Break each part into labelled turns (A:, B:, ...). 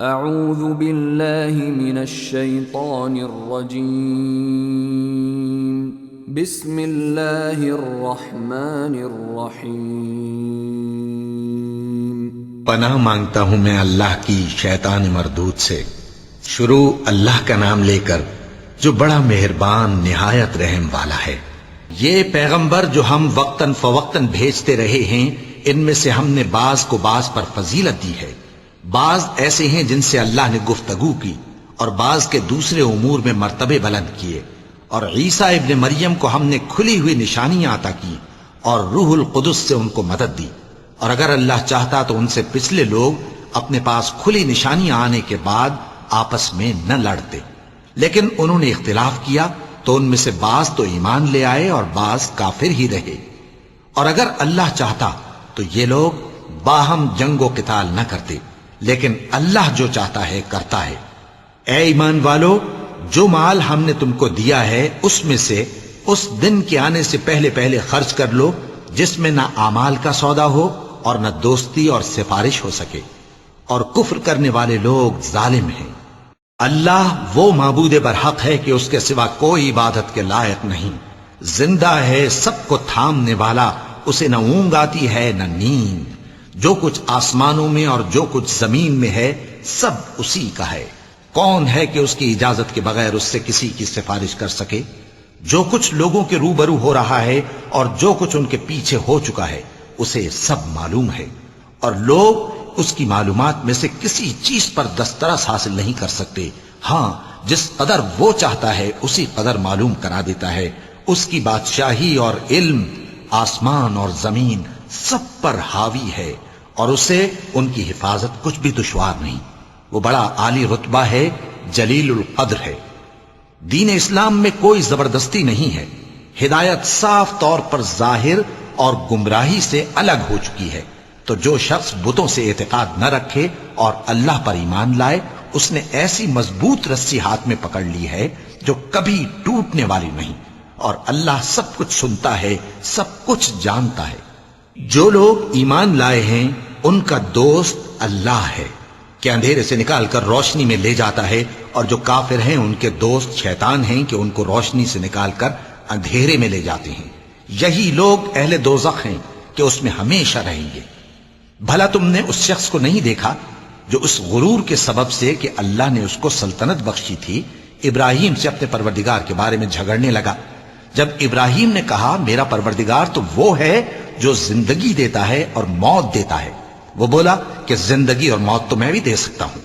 A: اعوذ باللہ من الشیطان الرجیم بسم اللہ الرحمن الرحیم۔
B: پناہ مانگتا ہوں میں اللہ کی شیطان مردود سے۔ شروع اللہ کا نام لے کر جو بڑا مہربان نہایت رحم والا ہے۔ یہ پیغمبر جو ہم وقتاً فوقتاً بھیجتے رہے ہیں، ان میں سے ہم نے بعض کو بعض پر فضیلت دی ہے۔ بعض ایسے ہیں جن سے اللہ نے گفتگو کی، اور بعض کے دوسرے امور میں مرتبے بلند کیے۔ اور عیسیٰ ابن مریم کو ہم نے کھلی ہوئی نشانیاں عطا کی اور روح القدس سے ان کو مدد دی۔ اور اگر اللہ چاہتا تو ان سے پچھلے لوگ اپنے پاس کھلی نشانیاں آنے کے بعد آپس میں نہ لڑتے، لیکن انہوں نے اختلاف کیا تو ان میں سے بعض تو ایمان لے آئے اور بعض کافر ہی رہے۔ اور اگر اللہ چاہتا تو یہ لوگ باہم جنگ و قتال نہ کرتے، لیکن اللہ جو چاہتا ہے کرتا ہے۔ اے ایمان والو، جو مال ہم نے تم کو دیا ہے اس میں سے اس دن کے آنے سے پہلے پہلے خرچ کر لو جس میں نہ اعمال کا سودا ہو اور نہ دوستی اور سفارش ہو سکے، اور کفر کرنے والے لوگ ظالم ہیں۔ اللہ وہ معبود برحق ہے کہ اس کے سوا کوئی عبادت کے لائق نہیں، زندہ ہے، سب کو تھامنے والا، اسے نہ اونگ آتی ہے نہ نیند۔ جو کچھ آسمانوں میں اور جو کچھ زمین میں ہے سب اسی کا ہے۔ کون ہے کہ اس کی اجازت کے بغیر اس سے کسی کی سفارش کر سکے؟ جو کچھ لوگوں کے روبرو ہو رہا ہے اور جو کچھ ان کے پیچھے ہو چکا ہے اسے سب معلوم ہے، اور لوگ اس کی معلومات میں سے کسی چیز پر دسترس حاصل نہیں کر سکتے۔ ہاں، جس قدر وہ چاہتا ہے اسی قدر معلوم کرا دیتا ہے۔ اس کی بادشاہی اور علم آسمان اور زمین سب پر حاوی ہے، اور اسے ان کی حفاظت کچھ بھی دشوار نہیں۔ وہ بڑا عالی رتبہ ہے، جلیل القدر ہے۔ دین اسلام میں کوئی زبردستی نہیں ہے۔ ہدایت صاف طور پر ظاہر اور گمراہی سے الگ ہو چکی ہے۔ تو جو شخص بتوں سے اعتقاد نہ رکھے اور اللہ پر ایمان لائے، اس نے ایسی مضبوط رسی ہاتھ میں پکڑ لی ہے جو کبھی ٹوٹنے والی نہیں، اور اللہ سب کچھ سنتا ہے، سب کچھ جانتا ہے۔ جو لوگ ایمان لائے ہیں ان کا دوست اللہ ہے کہ اندھیرے سے نکال کر روشنی میں لے جاتا ہے، اور جو کافر ہیں ان کے دوست شیطان ہیں کہ ان کو روشنی سے نکال کر اندھیرے میں لے جاتے ہیں۔ یہی لوگ اہل دوزخ ہیں کہ اس میں ہمیشہ رہیں گے۔ بھلا تم نے اس شخص کو نہیں دیکھا جو اس غرور کے سبب سے کہ اللہ نے اس کو سلطنت بخشی تھی، ابراہیم سے اپنے پروردگار کے بارے میں جھگڑنے لگا؟ جب ابراہیم نے کہا میرا پروردگار تو وہ ہے جو زندگی دیتا ہے اور موت دیتا ہے، وہ بولا کہ زندگی اور موت تو میں بھی دے سکتا ہوں۔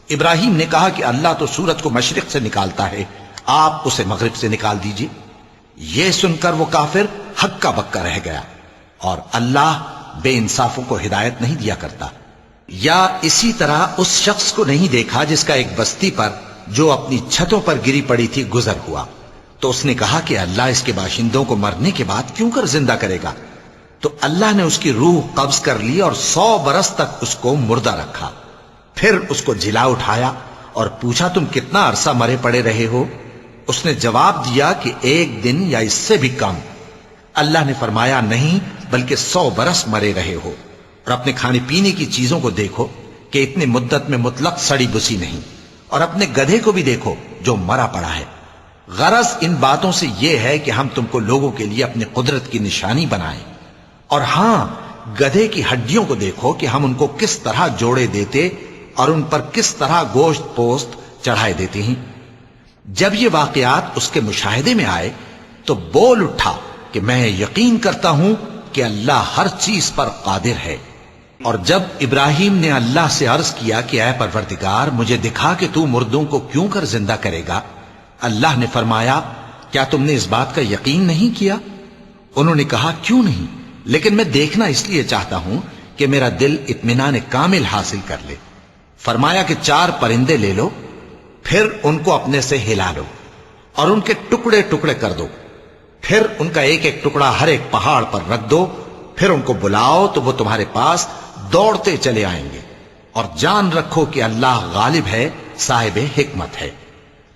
B: ابراہیم نے کہا کہ اللہ تو سورج کو مشرق سے نکالتا ہے، آپ اسے مغرب سے نکال دیجئے۔ یہ سن کر وہ کافر ہکا بکا رہ گیا، اور اللہ بے انصافوں کو ہدایت نہیں دیا کرتا۔ یا اسی طرح اس شخص کو نہیں دیکھا جس کا ایک بستی پر جو اپنی چھتوں پر گری پڑی تھی گزر ہوا، تو اس نے کہا کہ اللہ اس کے باشندوں کو مرنے کے بعد کیوں کر زندہ کرے گا؟ تو اللہ نے اس کی روح قبض کر لی اور 100 برس تک اس کو مردہ رکھا۔ پھر اس کو جلا اٹھایا اور پوچھا تم کتنا عرصہ مرے پڑے رہے ہو؟ اس نے جواب دیا کہ 1 دن یا اس سے بھی کم۔ اللہ نے فرمایا نہیں، بلکہ 100 برس مرے رہے ہو، اور اپنے کھانے پینے کی چیزوں کو دیکھو کہ اتنی مدت میں مطلق سڑی بسی نہیں، اور اپنے گدھے کو بھی دیکھو جو مرا پڑا ہے۔ غرض ان باتوں سے یہ ہے کہ ہم تم کو لوگوں کے لیے اپنی قدرت کی نشانی بنائیں۔ اور ہاں، گدھے کی ہڈیوں کو دیکھو کہ ہم ان کو کس طرح جوڑے دیتے اور ان پر کس طرح گوشت پوست چڑھائے دیتے ہیں۔ جب یہ واقعات اس کے مشاہدے میں آئے تو بول اٹھا کہ میں یقین کرتا ہوں کہ اللہ ہر چیز پر قادر ہے۔ اور جب ابراہیم نے اللہ سے عرض کیا کہ اے پروردگار مجھے دکھا کہ تو مردوں کو کیوں کر زندہ کرے گا، اللہ نے فرمایا کیا تم نے اس بات کا یقین نہیں کیا؟ انہوں نے کہا کیوں نہیں، لیکن میں دیکھنا اس لیے چاہتا ہوں کہ میرا دل اطمینان کامل حاصل کر لے۔ فرمایا کہ 4 پرندے لے لو، پھر ان کو اپنے سے ہلا لو اور ان کے ٹکڑے ٹکڑے کر دو، پھر ان کا ایک ایک ٹکڑا ہر ایک پہاڑ پر رکھ دو، پھر ان کو بلاؤ تو وہ تمہارے پاس دوڑتے چلے آئیں گے، اور جان رکھو کہ اللہ غالب ہے، صاحب حکمت ہے۔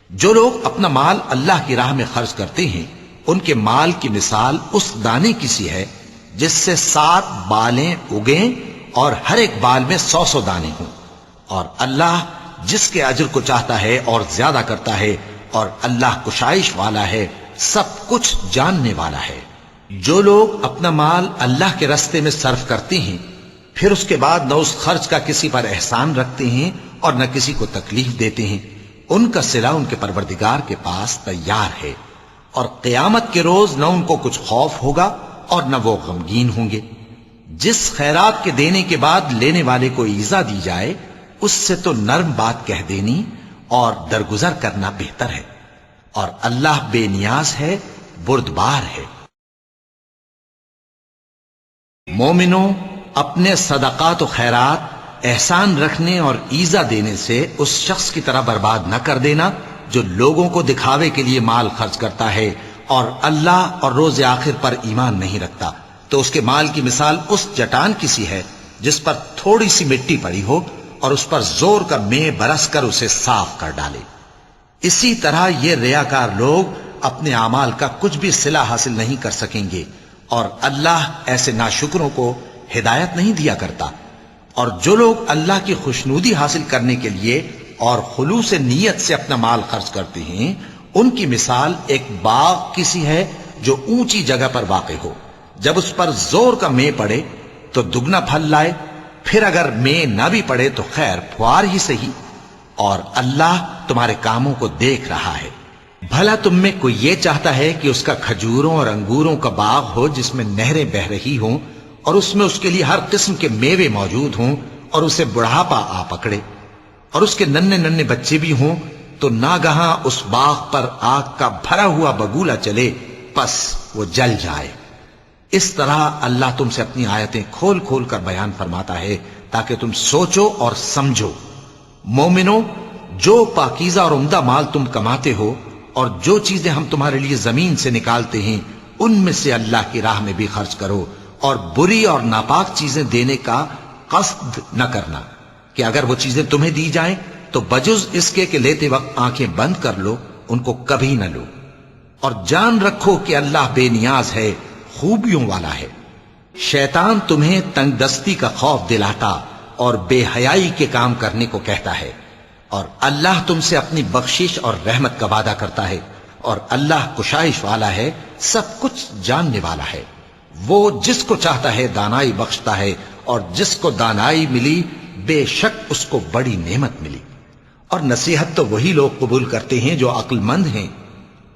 B: جو لوگ اپنا مال اللہ کی راہ میں خرچ کرتے ہیں ان کے مال کی مثال اس دانے کی سی ہے جس سے 7 بالیں اگیں اور ہر ایک بال میں 100 دانے ہوں، اور اللہ جس کے اجر کو چاہتا ہے اور زیادہ کرتا ہے، اور اللہ کشائش والا ہے، سب کچھ جاننے والا ہے۔ جو لوگ اپنا مال اللہ کے راستے میں صرف کرتے ہیں، پھر اس کے بعد نہ اس خرچ کا کسی پر احسان رکھتے ہیں اور نہ کسی کو تکلیف دیتے ہیں، ان کا صلہ ان کے پروردگار کے پاس تیار ہے، اور قیامت کے روز نہ ان کو کچھ خوف ہوگا اور نہ وہ غمگین ہوں گے۔ جس خیرات کے دینے کے بعد لینے والے کو ایذا دی جائے، اس سے تو نرم بات کہہ دینی اور درگزر کرنا بہتر ہے، اور اللہ بے نیاز ہے، بردبار ہے۔ مومنوں، اپنے صدقات و خیرات احسان رکھنے اور ایذا دینے سے اس شخص کی طرح برباد نہ کر دینا جو لوگوں کو دکھاوے کے لیے مال خرچ کرتا ہے اور اللہ اور روز آخر پر ایمان نہیں رکھتا، تو اس کے مال کی مثال اس چٹان کی سی ہے جس پر تھوڑی سی مٹی پڑی ہو اور اس پر زور کا مے برس کر اسے صاف کر ڈالے۔ اسی طرح یہ ریاکار لوگ اپنے اعمال کا کچھ بھی صلہ حاصل نہیں کر سکیں گے، اور اللہ ایسے ناشکروں کو ہدایت نہیں دیا کرتا۔ اور جو لوگ اللہ کی خوشنودی حاصل کرنے کے لیے اور خلوص نیت سے اپنا مال خرچ کرتے ہیں، ان کی مثال ایک باغ کی سی ہے جو اونچی جگہ پر واقع ہو، جب اس پر زور کا مے پڑے تو دگنا پھل لائے، پھر اگر مے نہ بھی پڑے تو خیر پھوار ہی صحیح، اور اللہ تمہارے کاموں کو دیکھ رہا ہے۔ بھلا تم میں کوئی یہ چاہتا ہے کہ اس کا کھجوروں اور انگوروں کا باغ ہو جس میں نہریں بہ رہی ہوں اور اس میں اس کے لیے ہر قسم کے میوے موجود ہوں، اور اسے بڑھاپا آ پکڑے اور اس کے ننھے ننھے بچے بھی ہوں، تو ناگہاں اس باغ پر آگ کا بھرا ہوا بگولا چلے، پس وہ جل جائے۔ اس طرح اللہ تم سے اپنی آیتیں کھول کھول کر بیان فرماتا ہے تاکہ تم سوچو اور سمجھو۔ مومنوں، جو پاکیزہ اور عمدہ مال تم کماتے ہو اور جو چیزیں ہم تمہارے لیے زمین سے نکالتے ہیں، ان میں سے اللہ کی راہ میں بھی خرچ کرو، اور بری اور ناپاک چیزیں دینے کا قصد نہ کرنا کہ اگر وہ چیزیں تمہیں دی جائیں تو بجز اس کے کہ لیتے وقت آنکھیں بند کر لو، ان کو کبھی نہ لو، اور جان رکھو کہ اللہ بے نیاز ہے، خوبیوں والا ہے۔ شیطان تمہیں تنگ دستی کا خوف دلاتا اور بے حیائی کے کام کرنے کو کہتا ہے، اور اللہ تم سے اپنی بخشش اور رحمت کا وعدہ کرتا ہے، اور اللہ کشائش والا ہے، سب کچھ جاننے والا ہے۔ وہ جس کو چاہتا ہے دانائی بخشتا ہے، اور جس کو دانائی ملی بے شک اس کو بڑی نعمت ملی۔ اور نصیحت تو وہی لوگ قبول کرتے ہیں جو عقل مند ہیں،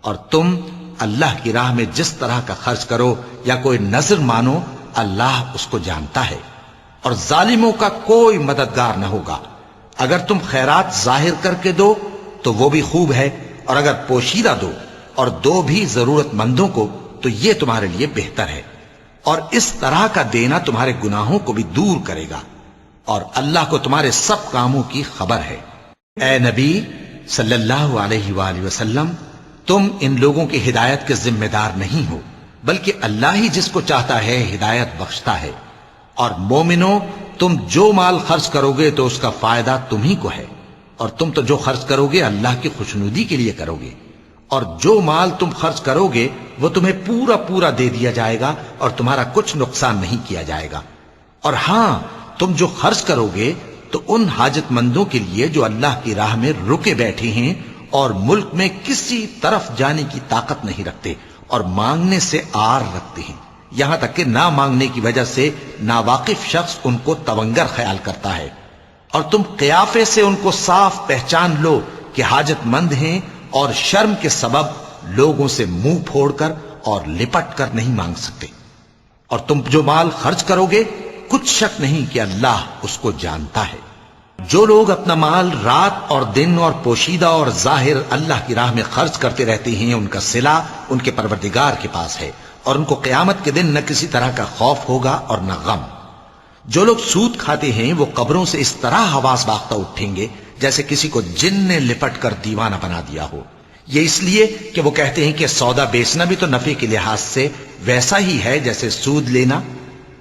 B: اور تم اللہ کی راہ میں جس طرح کا خرچ کرو یا کوئی نذر مانو، اللہ اس کو جانتا ہے، اور ظالموں کا کوئی مددگار نہ ہوگا۔ اگر تم خیرات ظاہر کر کے دو تو وہ بھی خوب ہے، اور اگر پوشیدہ دو اور دو بھی ضرورت مندوں کو تو یہ تمہارے لیے بہتر ہے، اور اس طرح کا دینا تمہارے گناہوں کو بھی دور کرے گا، اور اللہ کو تمہارے سب کاموں کی خبر ہے۔ اے نبی صلی اللہ علیہ وآلہ وسلم، تم ان لوگوں کی ہدایت کے ذمہ دار نہیں ہو، بلکہ اللہ ہی جس کو چاہتا ہے ہدایت بخشتا ہے۔ اور مومنوں، تم جو مال خرچ کرو گے تو اس کا فائدہ تمہیں کو ہے، اور تم تو جو خرچ کرو گے اللہ کی خوشنودی کے لیے کرو گے، اور جو مال تم خرچ کرو گے وہ تمہیں پورا پورا دے دیا جائے گا اور تمہارا کچھ نقصان نہیں کیا جائے گا۔ اور ہاں، تم جو خرچ کرو گے تو ان حاجت مندوں کے لیے جو اللہ کی راہ میں رکے بیٹھے ہیں اور ملک میں کسی طرف جانے کی طاقت نہیں رکھتے اور مانگنے سے آر رکھتے ہیں، یہاں تک کہ نہ مانگنے کی وجہ سے ناواقف شخص ان کو تونگر خیال کرتا ہے، اور تم قیافے سے ان کو صاف پہچان لو کہ حاجت مند ہیں، اور شرم کے سبب لوگوں سے منہ پھوڑ کر اور لپٹ کر نہیں مانگ سکتے۔ اور تم جو مال خرچ کرو گے کچھ شک نہیں کہ اللہ اس کو جانتا ہے۔ جو لوگ اپنا مال رات اور دن اور پوشیدہ اور ظاہر اللہ کی راہ میں خرچ کرتے رہتے ہیں، ان کا صلہ ان کے پروردگار کے پاس ہے، اور ان کو قیامت کے دن نہ کسی طرح کا خوف ہوگا اور نہ غم۔ جو لوگ سود کھاتے ہیں وہ قبروں سے اس طرح حواس باختہ اٹھیں گے جیسے کسی کو جن نے لپٹ کر دیوانہ بنا دیا ہو، یہ اس لیے کہ وہ کہتے ہیں کہ سودا بیچنا بھی تو نفع کے لحاظ سے ویسا ہی ہے جیسے سود لینا،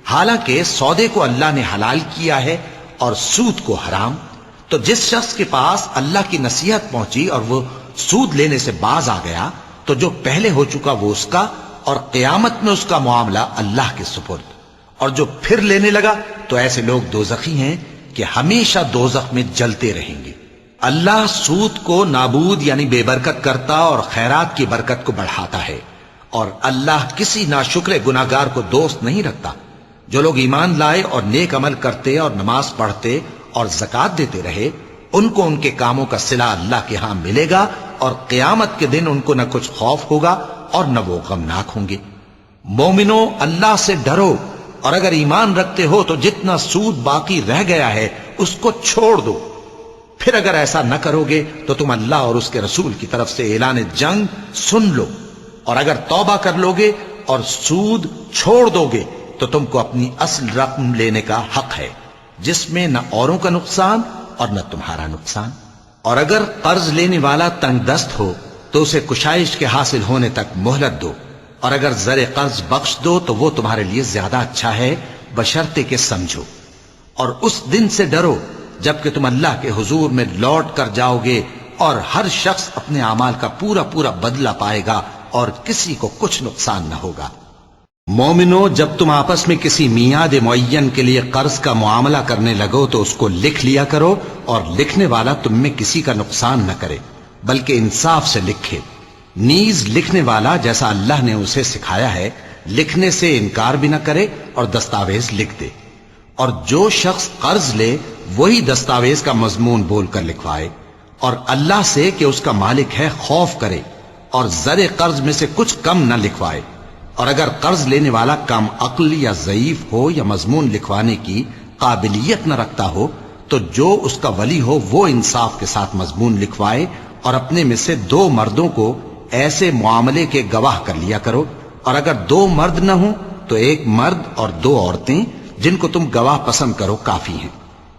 B: حالانکہ سودے کو اللہ نے حلال کیا ہے اور سود کو حرام۔ تو جس شخص کے پاس اللہ کی نصیحت پہنچی اور وہ سود لینے سے باز آ گیا تو جو پہلے ہو چکا وہ اس کا، اور قیامت میں اس کا معاملہ اللہ کے سپرد۔ اور جو پھر لینے لگا تو ایسے لوگ دوزخی ہیں کہ ہمیشہ دوزخ میں جلتے رہیں گے۔ اللہ سود کو نابود یعنی بے برکت کرتا اور خیرات کی برکت کو بڑھاتا ہے، اور اللہ کسی ناشکر گناہگار کو دوست نہیں رکھتا۔ جو لوگ ایمان لائے اور نیک عمل کرتے اور نماز پڑھتے اور زکوٰۃ دیتے رہے، ان کو ان کے کاموں کا صلہ اللہ کے ہاں ملے گا، اور قیامت کے دن ان کو نہ کچھ خوف ہوگا اور نہ وہ غمناک ہوں گے۔ مومنو، اللہ سے ڈرو، اور اگر ایمان رکھتے ہو تو جتنا سود باقی رہ گیا ہے اس کو چھوڑ دو۔ پھر اگر ایسا نہ کرو گے تو تم اللہ اور اس کے رسول کی طرف سے اعلان جنگ سن لو، اور اگر توبہ کر لو گے اور سود چھوڑ دو گے تو تم کو اپنی اصل رقم لینے کا حق ہے، جس میں نہ اوروں کا نقصان اور نہ تمہارا نقصان۔ اور اگر قرض لینے والا تنگ دست ہو تو اسے کشائش کے حاصل ہونے تک مہلت دو، اور اگر زر قرض بخش دو تو وہ تمہارے لیے زیادہ اچھا ہے، بشرطے کہ سمجھو۔ اور اس دن سے ڈرو جبکہ تم اللہ کے حضور میں لوٹ کر جاؤ گے، اور ہر شخص اپنے اعمال کا پورا پورا بدلہ پائے گا، اور کسی کو کچھ نقصان نہ ہوگا۔ مومنو، جب تم آپس میں کسی میعاد معین کے لیے قرض کا معاملہ کرنے لگو تو اس کو لکھ لیا کرو، اور لکھنے والا تم میں کسی کا نقصان نہ کرے بلکہ انصاف سے لکھے۔ نیز لکھنے والا جیسا اللہ نے اسے سکھایا ہے لکھنے سے انکار بھی نہ کرے اور دستاویز لکھ دے، اور جو شخص قرض لے وہی دستاویز کا مضمون بول کر لکھوائے، اور اللہ سے کہ اس کا مالک ہے خوف کرے، اور زر قرض میں سے کچھ کم نہ لکھوائے۔ اور اگر قرض لینے والا کم عقل یا ضعیف ہو یا مضمون لکھوانے کی قابلیت نہ رکھتا ہو تو جو اس کا ولی ہو وہ انصاف کے ساتھ مضمون لکھوائے، اور اپنے میں سے 2 مردوں کو ایسے معاملے کے گواہ کر لیا کرو، اور اگر 2 مرد نہ ہوں تو 1 مرد اور 2 عورتیں جن کو تم گواہ پسند کرو کافی ہیں،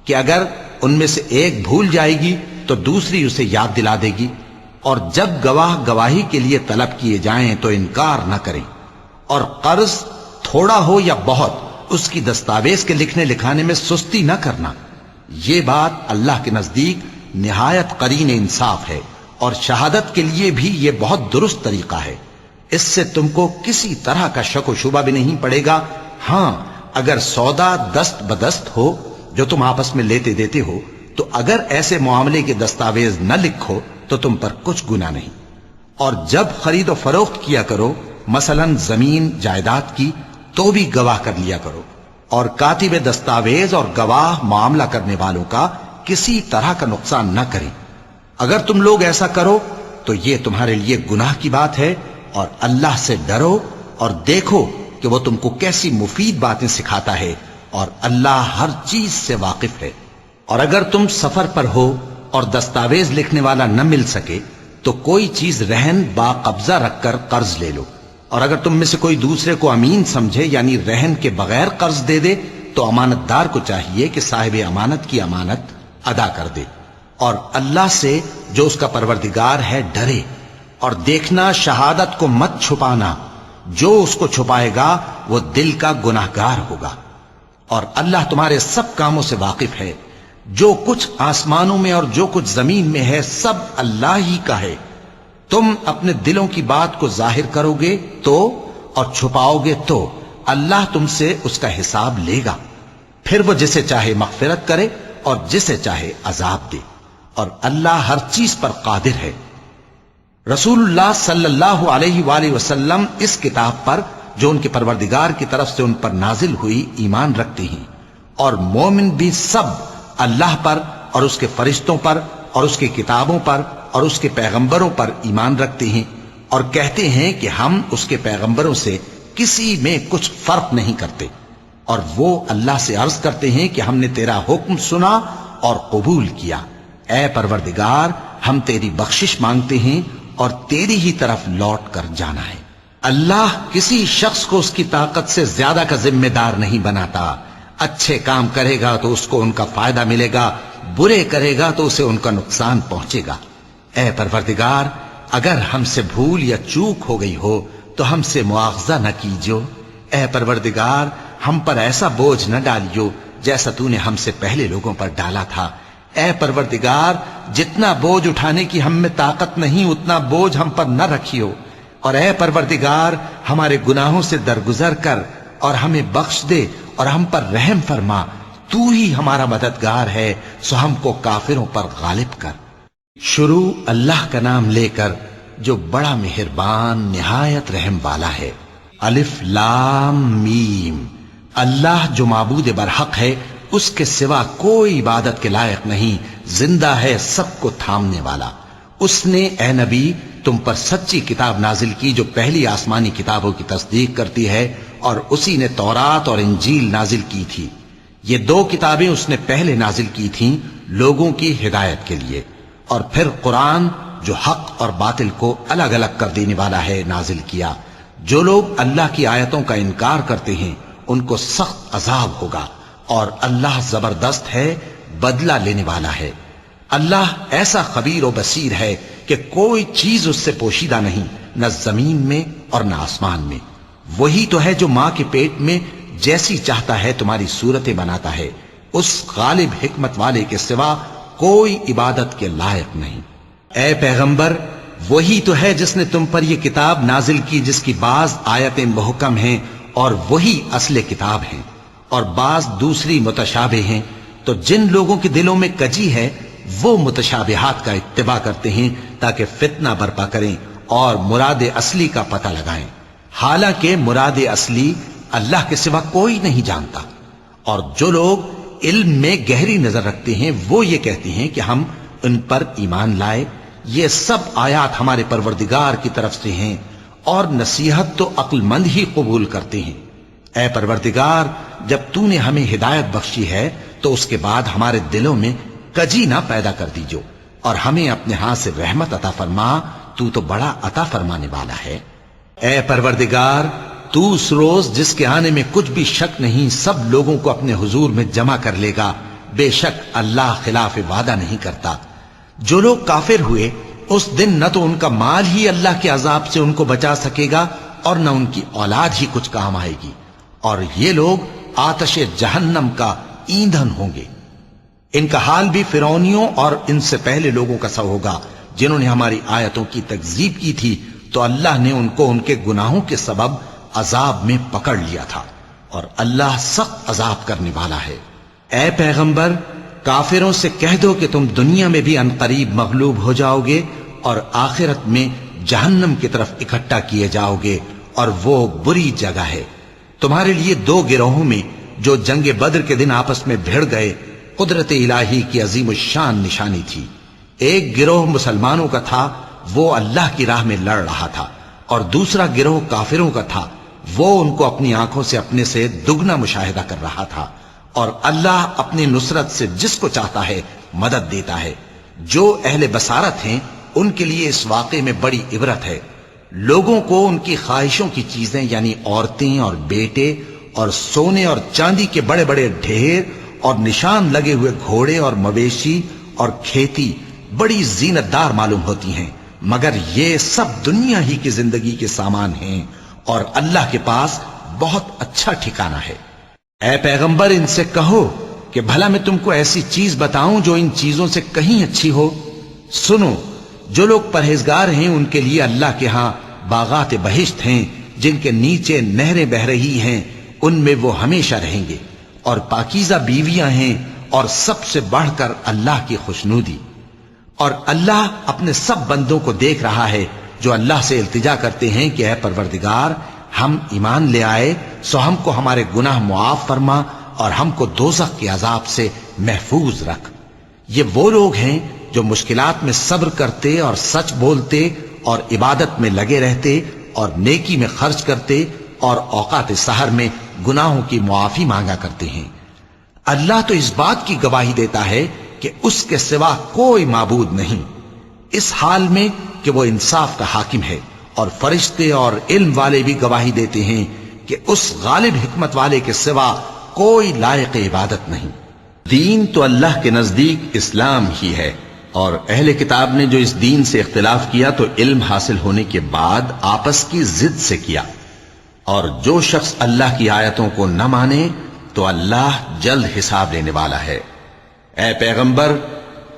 B: کہ اگر ان میں سے ایک بھول جائے گی تو دوسری اسے یاد دلا دے گی۔ اور جب گواہ گواہی کے لیے طلب کیے جائیں تو انکار نہ کریں، اور قرض تھوڑا ہو یا بہت اس کی دستاویز کے لکھنے لکھانے میں سستی نہ کرنا۔ یہ بات اللہ کے نزدیک نہایت قرین انصاف ہے، اور شہادت کے لیے بھی یہ بہت درست طریقہ ہے۔ اس سے تم کو کسی طرح کا شک و شبہ بھی نہیں پڑے گا۔ ہاں، اگر سودا دست بدست ہو جو تم آپس میں لیتے دیتے ہو تو اگر ایسے معاملے کے دستاویز نہ لکھو تو تم پر کچھ گناہ نہیں۔ اور جب خرید و فروخت کیا کرو، مثلا زمین جائیداد کی، تو بھی گواہ کر لیا کرو، اور کاتب دستاویز اور گواہ معاملہ کرنے والوں کا کسی طرح کا نقصان نہ کریں۔ اگر تم لوگ ایسا کرو تو یہ تمہارے لیے گناہ کی بات ہے، اور اللہ سے ڈرو اور دیکھو کہ وہ تم کو کیسی مفید باتیں سکھاتا ہے، اور اللہ ہر چیز سے واقف ہے۔ اور اگر تم سفر پر ہو اور دستاویز لکھنے والا نہ مل سکے تو کوئی چیز رہن با قبضہ رکھ کر قرض لے لو، اور اگر تم میں سے کوئی دوسرے کو امین سمجھے یعنی رہن کے بغیر قرض دے دے تو امانت دار کو چاہیے کہ صاحب امانت کی امانت ادا کر دے، اور اللہ سے جو اس کا پروردگار ہے ڈرے، اور دیکھنا شہادت کو مت چھپانا، جو اس کو چھپائے گا وہ دل کا گناہگار ہوگا۔ اور اللہ تمہارے سب کاموں سے واقف ہے، جو کچھ آسمانوں میں اور جو کچھ زمین میں ہے سب اللہ ہی کا ہے۔ تم اپنے دلوں کی بات کو ظاہر کرو گے تو اور چھپاؤ گے تو اللہ تم سے اس کا حساب لے گا، پھر وہ جسے چاہے مغفرت کرے اور جسے چاہے عذاب دے، اور اللہ ہر چیز پر قادر ہے۔ رسول اللہ صلی اللہ علیہ وآلہ وسلم اس کتاب پر جو ان کے پروردگار کی طرف سے ان پر نازل ہوئی ایمان رکھتے ہیں، اور مومن بھی سب اللہ پر اور اس کے فرشتوں پر اور اس کی کتابوں پر اور اس کے پیغمبروں پر ایمان رکھتے ہیں، اور کہتے ہیں کہ ہم اس کے پیغمبروں سے کسی میں کچھ فرق نہیں کرتے، اور وہ اللہ سے عرض کرتے ہیں کہ ہم نے تیرا حکم سنا اور قبول کیا۔ اے پروردگار، ہم تیری بخشش مانگتے ہیں اور تیری ہی طرف لوٹ کر جانا ہے۔ اللہ کسی شخص کو اس کی طاقت سے زیادہ کا ذمہ دار نہیں بناتا۔ اچھے کام کرے گا تو اس کو ان کا فائدہ ملے گا، برے کرے گا تو اسے ان کا نقصان پہنچے گا۔ اے پروردگار، اگر ہم سے بھول یا چوک ہو گئی ہو تو ہم سے مواخذہ نہ کیجو۔ اے پروردگار، ہم پر ایسا بوجھ نہ ڈالیو جیسا تو نے ہم سے پہلے لوگوں پر ڈالا تھا۔ اے پروردگار، جتنا بوجھ اٹھانے کی ہم میں طاقت نہیں اتنا بوجھ ہم پر نہ رکھیو، اور اے پروردگار، ہمارے گناہوں سے درگزر کر اور ہمیں بخش دے اور ہم پر رحم فرما۔ تو ہی ہمارا مددگار ہے، سو ہم کو کافروں پر غالب کر۔ شروع اللہ کا نام لے کر جو بڑا مہربان نہایت رحم والا ہے۔ الف لام میم۔ اللہ جو معبود برحق ہے، اس کے سوا کوئی عبادت کے لائق نہیں، زندہ ہے، سب کو تھامنے والا۔ اس نے اے نبی تم پر سچی کتاب نازل کی جو پہلی آسمانی کتابوں کی تصدیق کرتی ہے، اور اسی نے تورات اور انجیل نازل کی تھی۔ یہ دو کتابیں اس نے پہلے نازل کی تھیں لوگوں کی ہدایت کے لیے، اور پھر قرآن جو حق اور باطل کو الگ الگ کر دینے والا ہے نازل کیا۔ جو لوگ اللہ کی آیتوں کا انکار کرتے ہیں ان کو سخت عذاب ہوگا، اور اللہ زبردست ہے، بدلہ لینے والا ہے۔ اللہ ایسا خبیر و بصیر ہے کہ کوئی چیز اس سے پوشیدہ نہیں، نہ زمین میں اور نہ آسمان میں۔ وہی تو ہے جو ماں کے پیٹ میں جیسی چاہتا ہے تمہاری صورتیں بناتا ہے، اس غالب حکمت والے کے سوا کوئی عبادت کے لائق نہیں۔ اے پیغمبر، وہی تو ہے جس نے تم پر یہ کتاب نازل کی جس کی بعض آیتیں محکم ہیں اور وہی اصل کتاب ہیں، اور بعض دوسری متشابہ ہیں۔ تو جن لوگوں کے دلوں میں کجی ہے وہ متشابہات کا اتباع کرتے ہیں تاکہ فتنہ برپا کریں اور مراد اصلی کا پتہ لگائیں، حالانکہ مراد اصلی اللہ کے سوا کوئی نہیں جانتا۔ اور جو لوگ علم میں گہری نظر رکھتے ہیں وہ یہ کہتے ہیں کہ ہم ان پر ایمان لائے، یہ سب آیات ہمارے پروردگار کی طرف سے ہیں، اور نصیحت تو عقل مند ہی قبول کرتے ہیں۔ اے پروردگار، جب تو نے ہمیں ہدایت بخشی ہے تو اس کے بعد ہمارے دلوں میں کجی نہ پیدا کر دیجو، اور ہمیں اپنے ہاتھ سے رحمت عطا فرما، تو بڑا عطا فرمانے والا ہے۔ اے پروردگار، تو اس روز جس کے آنے میں کچھ بھی شک نہیں سب لوگوں کو اپنے حضور میں جمع کر لے گا، بے شک اللہ خلاف وعدہ نہیں کرتا۔ جو لوگ کافر ہوئے اس دن نہ تو ان کا مال ہی اللہ کے عذاب سے ان کو بچا سکے گا اور نہ ان کی اولاد ہی کچھ کام آئے گی، اور یہ لوگ آتش جہنم کا ایندھن ہوں گے۔ ان کا حال بھی فرعونیوں اور ان سے پہلے لوگوں کا سا ہوگا جنہوں نے ہماری آیتوں کی تکذیب کی تھی، تو اللہ نے ان کو ان کے گناہوں کے سبب عذاب میں پکڑ لیا تھا، اور اللہ سخت عذاب کرنے والا ہے۔ اے پیغمبر، کافروں سے کہہ دو کہ تم دنیا میں بھی عنقریب مغلوب ہو جاؤ گے اور آخرت میں جہنم کی طرف اکٹھا کیے جاؤ گے، اور وہ بری جگہ ہے۔ تمہارے لیے دو گروہوں میں جو جنگ بدر کے دن آپس میں بھیڑ گئے قدرت الہی کی عظیم الشان نشانی تھی۔ ایک گروہ مسلمانوں کا تھا، وہ اللہ کی راہ میں لڑ رہا تھا، اور دوسرا گروہ کافروں کا تھا، وہ ان کو اپنی آنکھوں سے اپنے سے دگنا مشاہدہ کر رہا تھا۔ اور اللہ اپنی نصرت سے جس کو چاہتا ہے مدد دیتا ہے۔ جو اہل بصارت ہیں ان کے لیے اس واقعے میں بڑی عبرت ہے۔ لوگوں کو ان کی خواہشوں کی چیزیں یعنی عورتیں اور بیٹے اور سونے اور چاندی کے بڑے بڑے ڈھیر اور نشان لگے ہوئے گھوڑے اور مویشی اور کھیتی بڑی زینت دار معلوم ہوتی ہیں، مگر یہ سب دنیا ہی کی زندگی کے سامان ہیں، اور اللہ کے پاس بہت اچھا ٹھکانہ ہے۔ اے پیغمبر، ان سے کہو کہ بھلا میں تم کو ایسی چیز بتاؤں جو ان چیزوں سے کہیں اچھی ہو؟ سنو، جو لوگ پرہیزگار ہیں ان کے لیے اللہ کے ہاں باغات بہشت ہیں جن کے نیچے نہریں بہ رہی ہیں، ان میں وہ ہمیشہ رہیں گے، اور پاکیزہ بیویاں ہیں، اور سب سے بڑھ کر اللہ کی خوشنودی۔ اور اللہ اپنے سب بندوں کو دیکھ رہا ہے جو اللہ سے التجا کرتے ہیں کہ اے پروردگار، ہم ایمان لے آئے سو ہم کو ہمارے گناہ معاف فرما اور ہم کو دوزخ کے عذاب سے محفوظ رکھ۔ یہ وہ لوگ ہیں جو مشکلات میں صبر کرتے اور سچ بولتے اور عبادت میں لگے رہتے اور نیکی میں خرچ کرتے اور اوقات سحر میں گناہوں کی معافی مانگا کرتے ہیں۔ اللہ تو اس بات کی گواہی دیتا ہے کہ اس کے سوا کوئی معبود نہیں، اس حال میں کہ وہ انصاف کا حاکم ہے، اور فرشتے اور علم والے بھی گواہی دیتے ہیں کہ اس غالب حکمت والے کے سوا کوئی لائق عبادت نہیں۔ دین تو اللہ کے نزدیک اسلام ہی ہے، اور اہل کتاب نے جو اس دین سے اختلاف کیا تو علم حاصل ہونے کے بعد آپس کی ضد سے کیا، اور جو شخص اللہ کی آیتوں کو نہ مانے تو اللہ جلد حساب لینے والا ہے۔ اے پیغمبر،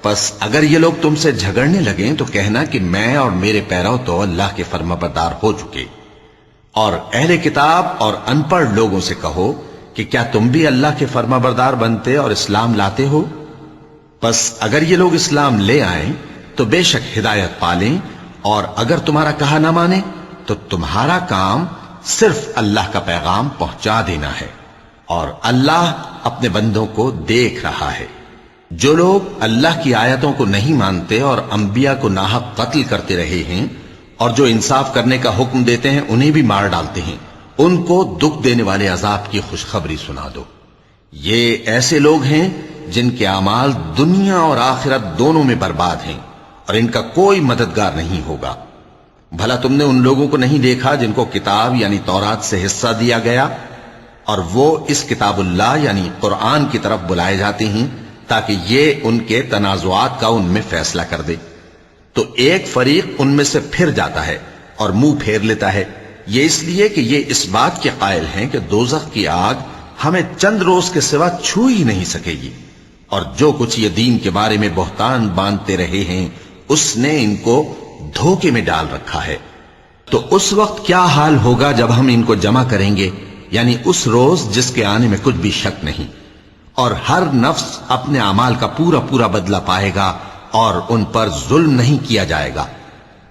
B: پس اگر یہ لوگ تم سے جھگڑنے لگیں تو کہنا کہ میں اور میرے پیرو تو اللہ کے فرمانبردار ہو چکے، اور اہل کتاب اور ان پڑھ لوگوں سے کہو کہ کیا تم بھی اللہ کے فرمانبردار بنتے اور اسلام لاتے ہو؟ پس اگر یہ لوگ اسلام لے آئیں تو بے شک ہدایت پالیں، اور اگر تمہارا کہا نہ مانے تو تمہارا کام صرف اللہ کا پیغام پہنچا دینا ہے، اور اللہ اپنے بندوں کو دیکھ رہا ہے۔ جو لوگ اللہ کی آیتوں کو نہیں مانتے اور انبیاء کو ناحق قتل کرتے رہے ہیں، اور جو انصاف کرنے کا حکم دیتے ہیں انہیں بھی مار ڈالتے ہیں، ان کو دکھ دینے والے عذاب کی خوشخبری سنا دو۔ یہ ایسے لوگ ہیں جن کے اعمال دنیا اور آخرت دونوں میں برباد ہیں، اور ان کا کوئی مددگار نہیں ہوگا۔ بھلا تم نے ان لوگوں کو نہیں دیکھا جن کو کتاب یعنی تورات سے حصہ دیا گیا، اور وہ اس کتاب اللہ یعنی قرآن کی طرف بلائے جاتے ہیں تاکہ یہ ان کے تنازعات کا ان میں فیصلہ کر دے، تو ایک فریق ان میں سے پھر جاتا ہے اور منہ پھیر لیتا ہے، یہ اس لیے کہ یہ اس بات کے قائل ہیں کہ دوزخ کی آگ ہمیں چند روز کے سوا چھو ہی نہیں سکے گی، اور جو کچھ یہ دین کے بارے میں بہتان باندھتے رہے ہیں اس نے ان کو دھوکے میں ڈال رکھا ہے۔ تو اس وقت کیا حال ہوگا جب ہم ان کو جمع کریں گے، یعنی اس روز جس کے آنے میں کچھ بھی شک نہیں، اور ہر نفس اپنے اعمال کا پورا پورا بدلہ پائے گا اور ان پر ظلم نہیں کیا جائے گا۔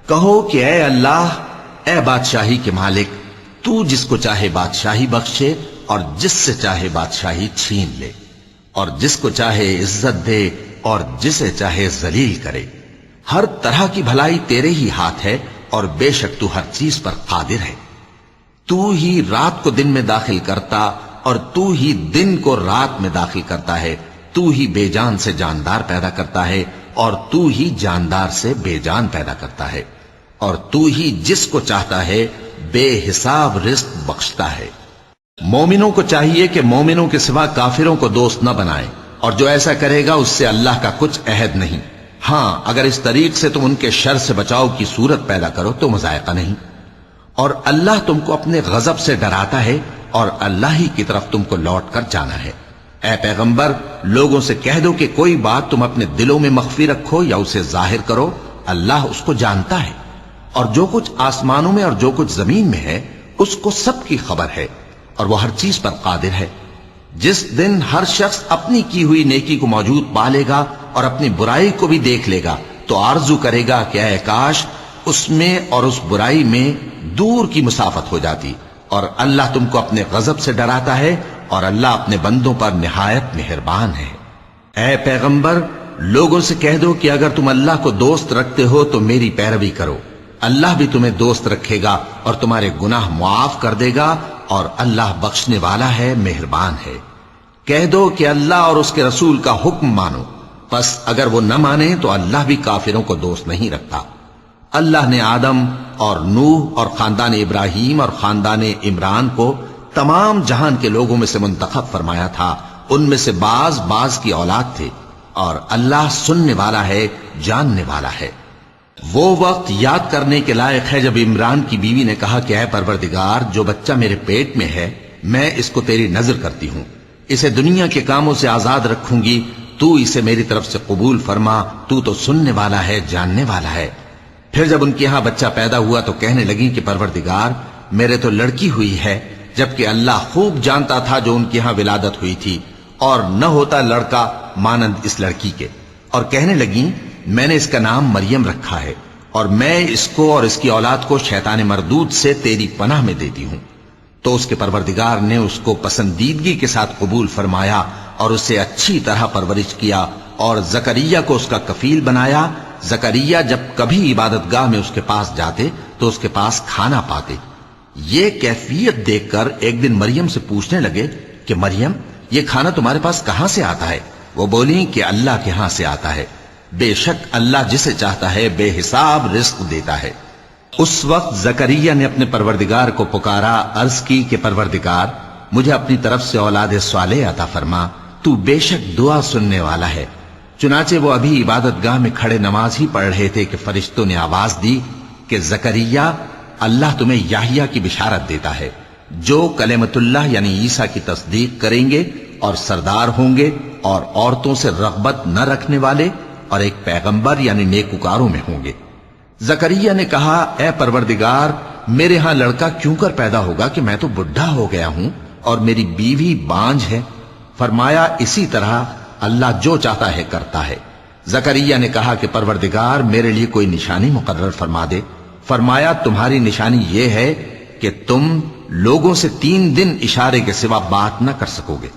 B: کہو کہ اے اللہ، اے بادشاہی کے مالک، تو جس کو چاہے بادشاہی بخشے اور جس سے چاہے بادشاہی چھین لے، اور جس کو چاہے عزت دے اور جسے چاہے ذلیل کرے۔ ہر طرح کی بھلائی تیرے ہی ہاتھ ہے، اور بے شک تو ہر چیز پر قادر ہے۔ تو ہی رات کو دن میں داخل کرتا اور تو ہی دن کو رات میں داخل کرتا ہے، تو ہی بے جان سے جاندار پیدا کرتا ہے اور تو ہی جاندار سے بے جان پیدا کرتا ہے، اور تو ہی جس کو چاہتا ہے بے حساب رزق بخشتا ہے۔ مومنوں کو چاہیے کہ مومنوں کے سوا کافروں کو دوست نہ بنائیں، اور جو ایسا کرے گا اس سے اللہ کا کچھ عہد نہیں۔ ہاں، اگر اس طریق سے تم ان کے شر سے بچاؤ کی صورت پیدا کرو تو مذائقہ نہیں، اور اللہ تم کو اپنے غضب سے ڈراتا ہے، اور اللہ ہی کی طرف تم کو لوٹ کر جانا ہے۔ اے پیغمبر، لوگوں سے کہہ دو کہ کوئی بات تم اپنے دلوں میں مخفی رکھو یا اسے ظاہر کرو، اللہ اس کو جانتا ہے، اور جو کچھ آسمانوں میں اور جو کچھ زمین میں ہے اس کو سب کی خبر ہے، اور وہ ہر چیز پر قادر ہے۔ جس دن ہر شخص اپنی کی ہوئی نیکی کو موجود پا لے گا اور اپنی برائی کو بھی دیکھ لے گا تو آرزو کرے گا کہ اے کاش اس میں اور اس برائی میں دور کی مسافت ہو جاتی، اور اللہ تم کو اپنے غضب سے ڈراتا ہے، اور اللہ اپنے بندوں پر نہایت مہربان ہے۔ اے پیغمبر، لوگوں سے کہہ دو کہ اگر تم اللہ کو دوست رکھتے ہو تو میری پیروی کرو، اللہ بھی تمہیں دوست رکھے گا اور تمہارے گناہ معاف کر دے گا، اور اللہ بخشنے والا ہے، مہربان ہے۔ کہہ دو کہ اللہ اور اس کے رسول کا حکم مانو، پس اگر وہ نہ مانے تو اللہ بھی کافروں کو دوست نہیں رکھتا۔ اللہ نے آدم اور نوح اور خاندان ابراہیم اور خاندان عمران کو تمام جہان کے لوگوں میں سے منتخب فرمایا تھا، ان میں سے بعض بعض کی اولاد تھے، اور اللہ سننے والا ہے، جاننے والا ہے۔ وہ وقت یاد کرنے کے لائق ہے جب عمران کی بیوی نے کہا کہ اے پروردگار، جو بچہ میرے پیٹ میں ہے میں اس کو تیری نذر کرتی ہوں، اسے دنیا کے کاموں سے آزاد رکھوں گی، تو اسے میری طرف سے قبول فرما، تو سننے والا ہے، جاننے والا ہے۔ پھر جب ان کے ہاں بچہ پیدا ہوا تو کہنے لگی کہ پروردگار، میرے تو لڑکی ہوئی ہے، جبکہ اللہ خوب جانتا تھا جو ان کے ہاں ولادت ہوئی تھی، اور نہ ہوتا لڑکا مانند اس لڑکی کے۔ اور کہنے لگی میں نے اس کا نام مریم رکھا ہے، اور میں اس کو اور اس کی اولاد کو شیطان مردود سے تیری پناہ میں دیتی ہوں۔ تو اس کے پروردگار نے اس کو پسندیدگی کے ساتھ قبول فرمایا اور اسے اچھی طرح پرورش کیا، اور زکریا کو اس کا کفیل بنایا۔ زکریا جب کبھی عبادت گاہ میں اس کے پاس جاتے تو اس کے پاس کھانا پاتے۔ یہ کیفیت دیکھ کر ایک دن مریم سے پوچھنے لگے کہ مریم، یہ کھانا تمہارے پاس کہاں سے آتا ہے؟ وہ بولی کہ اللہ کے ہاں سے آتا ہے، بے شک اللہ جسے چاہتا ہے بے حساب رزق دیتا ہے۔ اس وقت زکریا نے اپنے پروردگار کو پکارا، عرض کی کہ پروردگار، مجھے اپنی طرف سے اولاد صالح عطا فرما، تو بے شک دعا سننے والا ہے۔ چنانچہ وہ ابھی عبادت گاہ میں کھڑے نماز ہی پڑھ رہے تھے کہ فرشتوں نے آواز دی کہ زکریا، اللہ تمہیں یحییٰ کی بشارت دیتا ہے، جو کلمۃ اللہ یعنی عیسیٰ کی تصدیق کریں گے اور سردار ہوں گے اور عورتوں سے رغبت نہ رکھنے والے، اور ایک پیغمبر یعنی نیکوکاروں میں ہوں گے۔ زکریا نے کہا، اے پروردگار، میرے ہاں لڑکا کیوں کر پیدا ہوگا کہ میں تو بڈھا ہو گیا ہوں اور میری بیوی بانجھ ہے۔ فرمایا، اسی طرح اللہ جو چاہتا ہے کرتا ہے۔ زکریا نے کہا کہ پروردگار میرے لیے کوئی نشانی مقرر فرما دے۔ فرمایا تمہاری نشانی یہ ہے کہ تم لوگوں سے 3 دن اشارے کے سوا بات نہ کر سکو گے،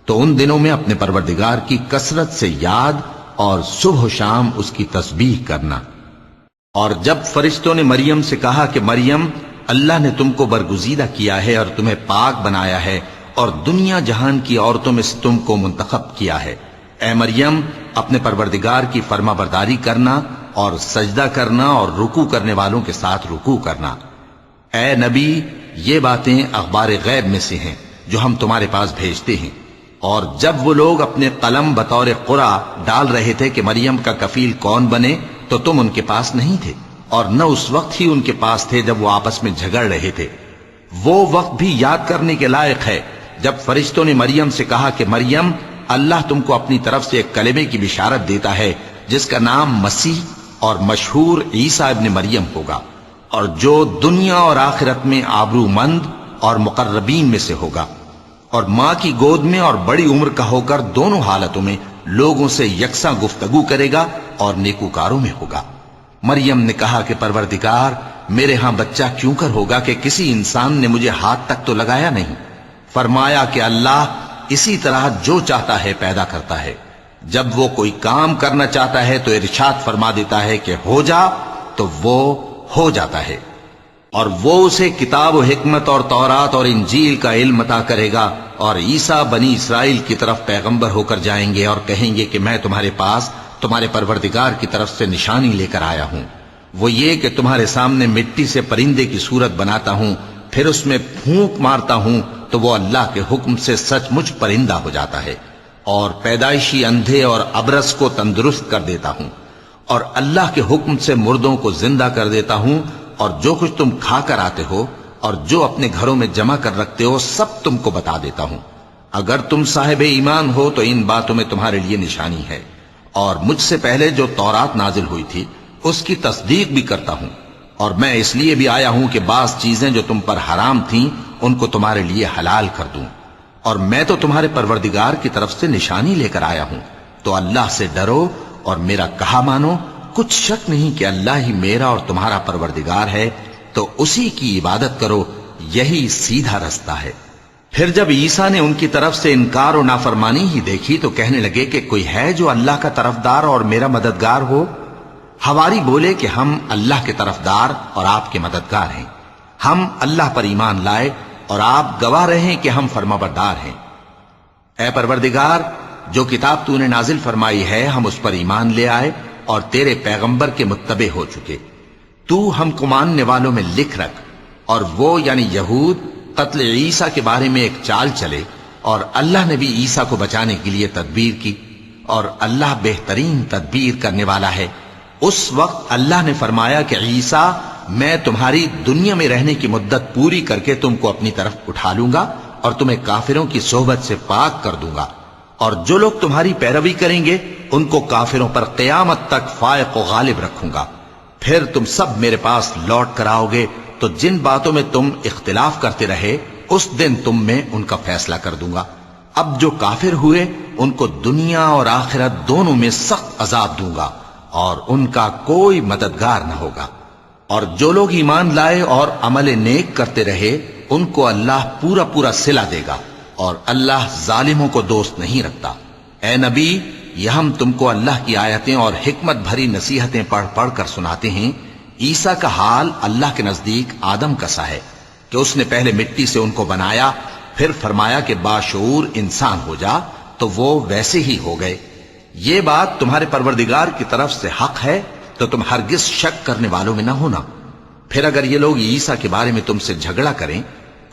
B: تو ان دنوں میں اپنے پروردگار کی کثرت سے یاد اور صبح و شام اس کی تسبیح کرنا۔ اور جب فرشتوں نے مریم سے کہا کہ مریم، اللہ نے تم کو برگزیدہ کیا ہے اور تمہیں پاک بنایا ہے اور دنیا جہان کی عورتوں میں سے تم کو منتخب کیا ہے، اے مریم اپنے پروردگار کی فرما برداری کرنا اور سجدہ کرنا اور رکوع کرنے والوں کے ساتھ رکوع کرنا۔ اے نبی، یہ باتیں اخبار غیب میں سے ہیں جو ہم تمہارے پاس بھیجتے ہیں۔ اور جب وہ لوگ اپنے قلم بطور قرعہ ڈال رہے تھے کہ مریم کا کفیل کون بنے، تو تم ان کے پاس نہیں تھے، اور نہ اس وقت ہی ان کے پاس تھے جب وہ آپس میں جھگڑ رہے تھے۔ وہ وقت بھی یاد کرنے کے لائق ہے جب فرشتوں نے مریم سے کہا کہ مریم، اللہ تم کو اپنی طرف سے ایک کلمے کی بشارت دیتا ہے جس کا نام مسیح اور مشہور عیسیٰ ابن مریم ہوگا، اور جو دنیا اور آخرت میں آبرو مند اور مقربین میں سے ہوگا، اور ماں کی گود میں اور بڑی عمر کا ہو کر دونوں حالتوں میں لوگوں سے یکساں گفتگو کرے گا اور نیکوکاروں میں ہوگا۔ مریم نے کہا کہ پروردگار، میرے ہاں بچہ کیوں کر ہوگا کہ کسی انسان نے مجھے ہاتھ تک تو لگایا نہیں۔ فرمایا کہ اللہ اسی طرح جو چاہتا ہے پیدا کرتا ہے، جب وہ کوئی کام کرنا چاہتا ہے تو ارشاد فرما دیتا ہے کہ ہو جا، تو وہ ہو جاتا ہے۔ اور وہ اسے کتاب و حکمت اور تورات اور انجیل کا علم عطا کرے گا، اور عیسیٰ بنی اسرائیل کی طرف پیغمبر ہو کر جائیں گے اور کہیں گے کہ میں تمہارے پاس تمہارے پروردگار کی طرف سے نشانی لے کر آیا ہوں، وہ یہ کہ تمہارے سامنے مٹی سے پرندے کی صورت بناتا ہوں، پھر اس میں پھونک مارتا ہوں تو وہ اللہ کے حکم سے سچ مچ پرندہ ہو جاتا ہے، اور پیدائشی اندھے اور ابرص کو تندرست کر دیتا ہوں، اور اللہ کے حکم سے مردوں کو زندہ کر دیتا ہوں، اور جو کچھ تم کھا کر آتے ہو اور جو اپنے گھروں میں جمع کر رکھتے ہو سب تم کو بتا دیتا ہوں۔ اگر تم صاحب ایمان ہو تو ان باتوں میں تمہارے لیے نشانی ہے، اور مجھ سے پہلے جو تورات نازل ہوئی تھی اس کی تصدیق بھی کرتا ہوں، اور میں اس لیے بھی آیا ہوں کہ بعض چیزیں جو تم پر حرام تھیں ان کو تمہارے لیے حلال کر دوں، اور میں تو تمہارے پروردگار کی طرف سے نشانی لے کر آیا ہوں، تو اللہ سے ڈرو اور میرا کہا مانو۔ کچھ شک نہیں کہ اللہ ہی میرا اور تمہارا پروردگار ہے، تو اسی کی عبادت کرو، یہی سیدھا رستہ ہے۔ پھر جب عیسیٰ نے ان کی طرف سے انکار و نافرمانی ہی دیکھی تو کہنے لگے کہ کوئی ہے جو اللہ کا طرفدار اور میرا مددگار ہو؟ حواری بولے کہ ہم اللہ کے طرفدار اور آپ کے مددگار ہیں، ہم اللہ پر ایمان لائے اور آپ گواہ رہیں کہ ہم فرمانبردار ہیں۔ اے پروردگار، جو کتاب تو نے نازل فرمائی ہے ہم اس پر ایمان لے آئے اور تیرے پیغمبر کے متبع ہو چکے، تو ہم کو ماننے والوں میں لکھ رکھ۔ اور وہ یعنی یہود قتل عیسیٰ کے بارے میں ایک چال چلے، اور اللہ نے بھی عیسیٰ کو بچانے کے لیے تدبیر کی، اور اللہ بہترین تدبیر کرنے والا ہے۔ اس وقت اللہ نے فرمایا کہ عیسیٰ، میں تمہاری دنیا میں رہنے کی مدت پوری کر کے تم کو اپنی طرف اٹھا لوں گا اور تمہیں کافروں کی صحبت سے پاک کر دوں گا، اور جو لوگ تمہاری پیروی کریں گے ان کو کافروں پر قیامت تک فائق و غالب رکھوں گا۔ پھر تم سب میرے پاس لوٹ کر آؤ گے، تو جن باتوں میں تم اختلاف کرتے رہے اس دن تم میں ان کا فیصلہ کر دوں گا۔ اب جو کافر ہوئے ان کو دنیا اور آخرت دونوں میں سخت عذاب دوں گا، اور ان کا کوئی مددگار نہ ہوگا۔ اور جو لوگ ایمان لائے اور عمل نیک کرتے رہے ان کو اللہ پورا پورا صلہ دے گا، اور اللہ ظالموں کو دوست نہیں رکھتا۔ اے نبی، یہ ہم تم کو اللہ کی آیتیں اور حکمت بھری نصیحتیں پڑھ پڑھ کر سناتے ہیں۔ عیسیٰ کا حال اللہ کے نزدیک آدم کا سا ہے کہ اس نے پہلے مٹی سے ان کو بنایا، پھر فرمایا کہ باشعور انسان ہو جا، تو وہ ویسے ہی ہو گئے۔ یہ بات تمہارے پروردگار کی طرف سے حق ہے، تو تم ہرگز شک کرنے والوں میں نہ ہونا۔ پھر اگر یہ لوگ عیسیٰ کے بارے میں تم سے جھگڑا کریں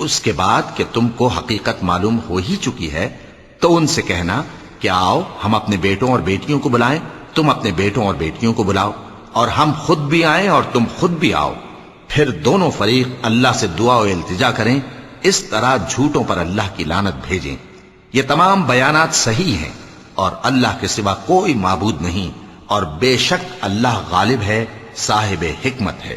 B: اس کے بعد کہ تم کو حقیقت معلوم ہو ہی چکی ہے، تو ان سے کہنا کہ آؤ ہم اپنے بیٹوں اور بیٹیوں کو بلائیں، تم اپنے بیٹوں اور بیٹیوں کو بلاؤ، اور ہم خود بھی آئیں اور تم خود بھی آؤ، پھر دونوں فریق اللہ سے دعا و التجا کریں، اس طرح جھوٹوں پر اللہ کی لعنت بھیجیں۔ یہ تمام بیانات صحیح ہیں، اور اللہ کے سوا کوئی معبود نہیں، اور بے شک اللہ غالب ہے، صاحب حکمت ہے۔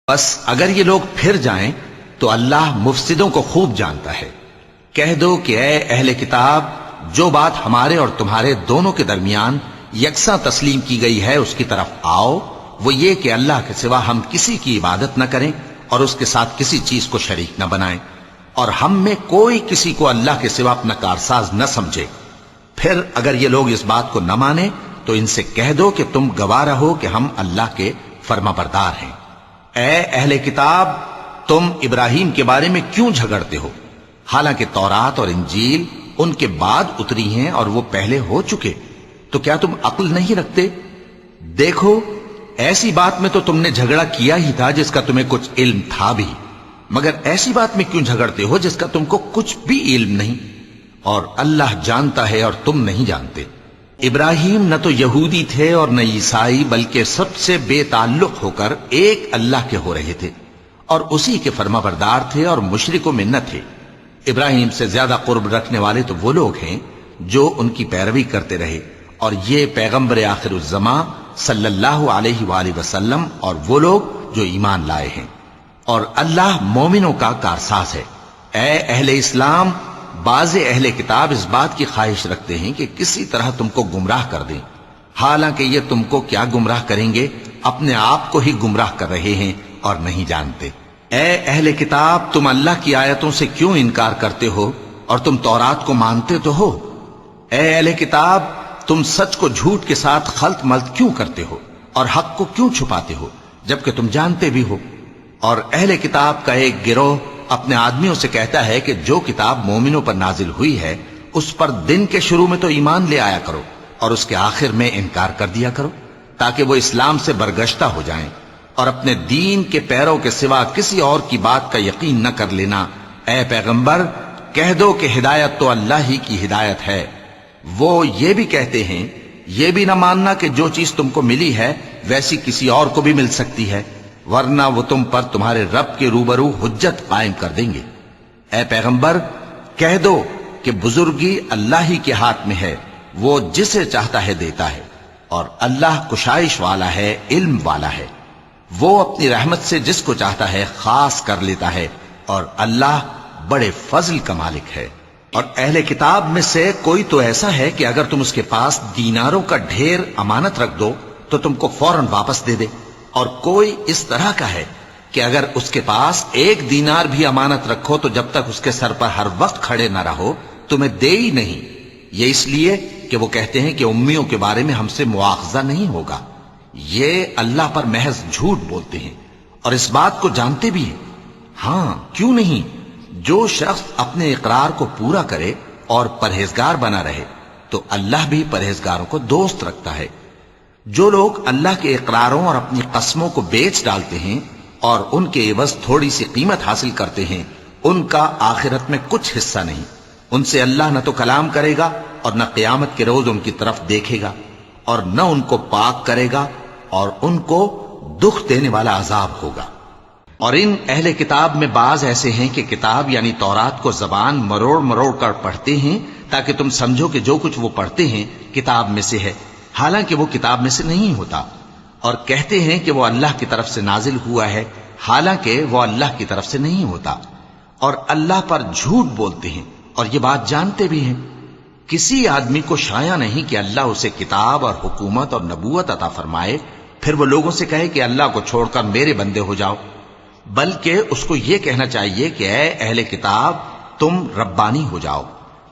B: بس اگر یہ لوگ پھر جائیں تو اللہ مفسدوں کو خوب جانتا ہے۔ کہہ دو کہ اے اہل کتاب، جو بات ہمارے اور تمہارے دونوں کے درمیان یکساں تسلیم کی گئی ہے اس کی طرف آؤ، وہ یہ کہ اللہ کے سوا ہم کسی کی عبادت نہ کریں اور اس کے ساتھ کسی چیز کو شریک نہ بنائیں، اور ہم میں کوئی کسی کو اللہ کے سوا اپنا کارساز نہ سمجھے۔ پھر اگر یہ لوگ اس بات کو نہ مانیں تو ان سے کہہ دو کہ تم گواہ رہو کہ ہم اللہ کے فرما بردار ہیں۔ اے اہل کتاب، تم ابراہیم کے بارے میں کیوں جھگڑتے ہو، حالانکہ تورات اور انجیل ان کے بعد اتری ہیں اور وہ پہلے ہو چکے، تو کیا تم عقل نہیں رکھتے؟ دیکھو، ایسی بات میں تو تم نے جھگڑا کیا ہی تھا جس کا تمہیں کچھ علم تھا بھی، مگر ایسی بات میں کیوں جھگڑتے ہو جس کا تم کو کچھ بھی علم نہیں، اور اللہ جانتا ہے اور تم نہیں جانتے۔ ابراہیم نہ تو یہودی تھے اور نہ عیسائی، بلکہ سب سے بے تعلق ہو کر ایک اللہ کے ہو رہے تھے اور اسی کے فرما بردار تھے اور مشرکوں میں نہ تھے۔ ابراہیم سے زیادہ قرب رکھنے والے تو وہ لوگ ہیں جو ان کی پیروی کرتے رہے، اور یہ پیغمبر آخر الزماں صلی اللہ علیہ وآلہ وسلم اور وہ لوگ جو ایمان لائے ہیں، اور اللہ مومنوں کا کارساز ہے۔ اے اہل اسلام، بعض اہل کتاب اس بات کی خواہش رکھتے ہیں کہ کسی طرح تم کو گمراہ کر دیں، حالانکہ یہ تم کو کیا گمراہ کریں گے، اپنے آپ کو ہی گمراہ کر رہے ہیں اور نہیں جانتے۔ اے اہل کتاب، تم اللہ کی آیتوں سے کیوں انکار کرتے ہو اور تم تورات کو مانتے تو ہو؟ اے اہل کتاب، تم سچ کو جھوٹ کے ساتھ خلط ملط کیوں کرتے ہو اور حق کو کیوں چھپاتے ہو جبکہ تم جانتے بھی ہو؟ اور اہل کتاب کا ایک گروہ اپنے آدمیوں سے کہتا ہے کہ جو کتاب مومنوں پر نازل ہوئی ہے اس پر دن کے شروع میں تو ایمان لے آیا کرو اور اس کے آخر میں انکار کر دیا کرو، تاکہ وہ اسلام سے برگشتہ ہو جائیں، اور اپنے دین کے پیروں کے سوا کسی اور کی بات کا یقین نہ کر لینا۔ اے پیغمبر، کہہ دو کہ ہدایت تو اللہ ہی کی ہدایت ہے۔ وہ یہ بھی کہتے ہیں، یہ بھی نہ ماننا کہ جو چیز تم کو ملی ہے ویسی کسی اور کو بھی مل سکتی ہے، ورنہ وہ تم پر تمہارے رب کے روبرو حجت قائم کر دیں گے۔ اے پیغمبر، کہہ دو کہ بزرگی اللہ ہی کے ہاتھ میں ہے، وہ جسے چاہتا ہے دیتا ہے، اور اللہ کشائش والا ہے، علم والا ہے، وہ اپنی رحمت سے جس کو چاہتا ہے خاص کر لیتا ہے، اور اللہ بڑے فضل کا مالک ہے۔ اور اہل کتاب میں سے کوئی تو ایسا ہے کہ اگر تم اس کے پاس دیناروں کا ڈھیر امانت رکھ دو تو تم کو فوراً واپس دے دے، اور کوئی اس طرح کا ہے کہ اگر اس کے پاس 1 دینار بھی امانت رکھو تو جب تک اس کے سر پر ہر وقت کھڑے نہ رہو تمہیں دے ہی نہیں، یہ اس لیے کہ وہ کہتے ہیں کہ امیوں کے بارے میں ہم سے مواخذہ نہیں ہوگا۔ یہ اللہ پر محض جھوٹ بولتے ہیں اور اس بات کو جانتے بھی ہیں۔ ہاں، کیوں نہیں، جو شخص اپنے اقرار کو پورا کرے اور پرہیزگار بنا رہے تو اللہ بھی پرہیزگاروں کو دوست رکھتا ہے۔ جو لوگ اللہ کے اقراروں اور اپنی قسموں کو بیچ ڈالتے ہیں اور ان کے عوض تھوڑی سی قیمت حاصل کرتے ہیں، ان کا آخرت میں کچھ حصہ نہیں۔ ان سے اللہ نہ تو کلام کرے گا اور نہ قیامت کے روز ان کی طرف دیکھے گا، اور نہ ان کو پاک کرے گا، اور ان کو دکھ دینے والا عذاب ہوگا۔ اور ان اہل کتاب میں بعض ایسے ہیں کہ کتاب یعنی تورات کو زبان مروڑ مروڑ کر پڑھتے ہیں تاکہ تم سمجھو کہ جو کچھ وہ پڑھتے ہیں کتاب میں سے ہے، حالانکہ وہ کتاب میں سے نہیں ہوتا، اور کہتے ہیں کہ وہ اللہ کی طرف سے نازل ہوا ہے، حالانکہ وہ اللہ کی طرف سے نہیں ہوتا، اور اللہ پر جھوٹ بولتے ہیں اور یہ بات جانتے بھی ہیں۔ کسی آدمی کو شایع نہیں کہ اللہ اسے کتاب اور حکومت اور نبوت عطا فرمائے پھر وہ لوگوں سے کہے کہ اللہ کو چھوڑ کر میرے بندے ہو جاؤ، بلکہ اس کو یہ کہنا چاہیے کہ اے اہل کتاب، تم ربانی ہو جاؤ،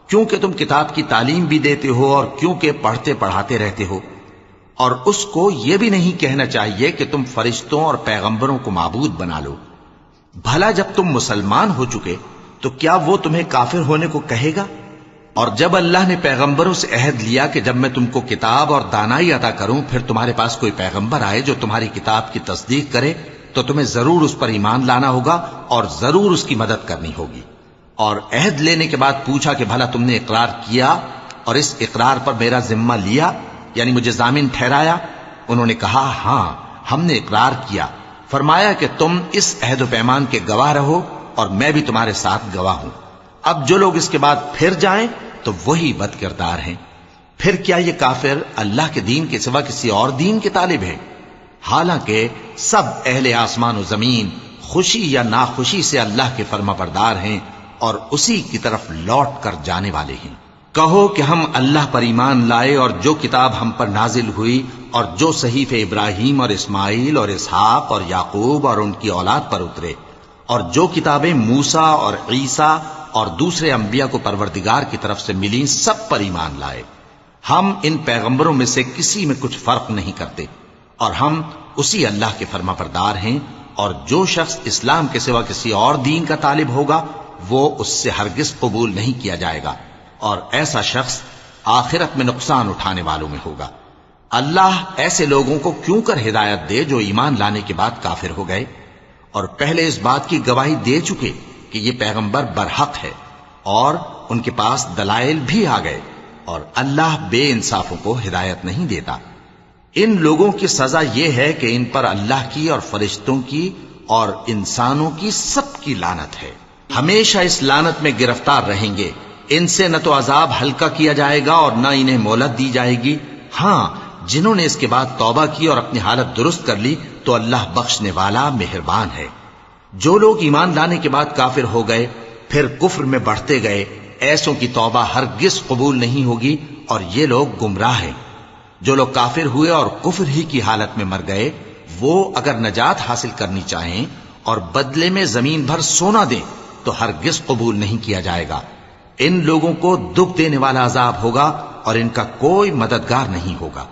B: کیونکہ تم کتاب کی تعلیم بھی دیتے ہو اور کیونکہ پڑھتے پڑھاتے رہتے ہو۔ اور اس کو یہ بھی نہیں کہنا چاہیے کہ تم فرشتوں اور پیغمبروں کو معبود بنا لو۔ بھلا جب تم مسلمان ہو چکے تو کیا وہ تمہیں کافر ہونے کو کہے گا؟ اور جب اللہ نے پیغمبروں سے عہد لیا کہ جب میں تم کو کتاب اور دانائی عطا کروں پھر تمہارے پاس کوئی پیغمبر آئے جو تمہاری کتاب کی تصدیق کرے تو تمہیں ضرور اس پر ایمان لانا ہوگا اور ضرور اس کی مدد کرنی ہوگی۔ اور عہد لینے کے بعد پوچھا کہ بھلا تم نے اقرار کیا اور اس اقرار پر میرا ذمہ لیا، یعنی مجھے ضامن ٹھہرایا؟ انہوں نے کہا ہاں، ہم نے اقرار کیا۔ فرمایا کہ تم اس عہد و پیمان کے گواہ رہو اور میں بھی تمہارے ساتھ گواہ ہوں۔ اب جو لوگ اس کے بعد پھر جائیں تو وہی بد کردار ہیں۔ پھر کیا یہ کافر اللہ کے دین کے سوا کسی اور دین کے طالب ہیں؟ حالانکہ سب اہل آسمان و زمین خوشی یا ناخوشی سے اللہ کے فرما بردار ہیں اور اسی کی طرف لوٹ کر جانے والے ہیں۔ کہو کہ ہم اللہ پر ایمان لائے اور جو کتاب ہم پر نازل ہوئی اور جو صحیفے ابراہیم اور اسماعیل اور اسحاق اور یعقوب اور ان کی اولاد پر اترے، اور جو کتابیں موسیٰ اور عیسیٰ اور دوسرے انبیاء کو پروردگار کی طرف سے ملیں، سب پر ایمان لائے۔ ہم ان پیغمبروں میں سے کسی میں کچھ فرق نہیں کرتے، اور ہم اسی اللہ کے فرما بردار ہیں، اور جو شخص اسلام کے سوا کسی اور دین کا طالب ہوگا وہ اس سے ہرگز قبول نہیں کیا جائے گا، اور ایسا شخص آخرت میں نقصان اٹھانے والوں میں ہوگا۔ اللہ ایسے لوگوں کو کیوں کر ہدایت دے جو ایمان لانے کے بعد کافر ہو گئے اور پہلے اس بات کی گواہی دے چکے کہ یہ پیغمبر برحق ہے اور ان کے پاس دلائل بھی آ گئے، اور اللہ بے انصافوں کو ہدایت نہیں دیتا۔ ان لوگوں کی سزا یہ ہے کہ ان پر اللہ کی اور فرشتوں کی اور انسانوں کی سب کی لعنت ہے، ہمیشہ اس لعنت میں گرفتار رہیں گے۔ ان سے نہ تو عذاب ہلکا کیا جائے گا اور نہ انہیں مہلت دی جائے گی۔ ہاں، جنہوں نے اس کے بعد توبہ کی اور اپنی حالت درست کر لی تو اللہ بخشنے والا مہربان ہے۔ جو لوگ ایمان لانے کے بعد کافر ہو گئے پھر کفر میں بڑھتے گئے، ایسوں کی توبہ ہرگز قبول نہیں ہوگی، اور یہ لوگ گمراہ ہیں۔ جو لوگ کافر ہوئے اور کفر ہی کی حالت میں مر گئے، وہ اگر نجات حاصل کرنی چاہیں اور بدلے میں زمین بھر سونا دیں تو ہرگز قبول نہیں کیا جائے گا۔ ان لوگوں کو دکھ دینے والا عذاب ہوگا اور ان کا کوئی مددگار نہیں ہوگا۔